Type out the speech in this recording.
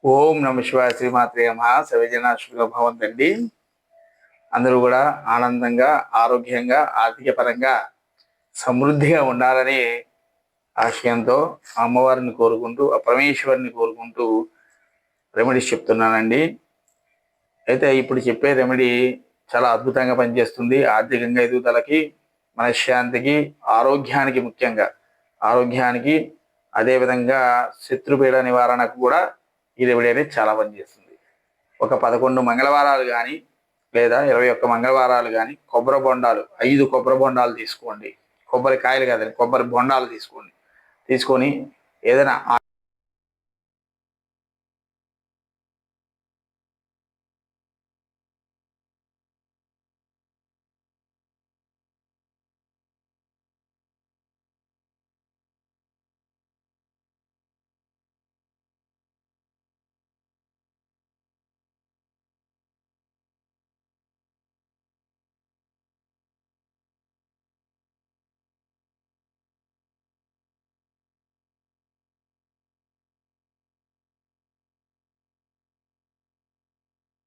ఓం నమ శివాయ శ్రీమాత్రే నమః. సవిజన శుభభవంతండి. అందరూ కూడా ఆనందంగా, ఆరోగ్యంగా, ఆర్థిక పరంగా సమృద్ధిగా ఉండాలని ఆశయంతో అమ్మవారిని కోరుకుంటూ, ఆ పరమేశ్వరిని కోరుకుంటూ రెమెడీస్ చెప్తున్నానండి. అయితే ఇప్పుడు చెప్పే రెమెడీ చాలా అద్భుతంగా పనిచేస్తుంది. ఆర్థికంగా ఎదుగుదలకి, మనశ్శాంతికి, ఆరోగ్యానికి, ముఖ్యంగా ఆరోగ్యానికి, అదేవిధంగా శత్రుపీడ నివారణకు కూడా ఈ రెమెడీ అనేది చాలా పనిచేస్తుంది. ఒక 11 మంగళవారాలు కానీ లేదా 21 మంగళవారాలు కానీ కొబ్బరి బొండాలు 5 కొబ్బరి బొండాలు తీసుకోండి. కొబ్బరికాయలు కాదండి, కొబ్బరి బొండాలు తీసుకొని ఏదైనా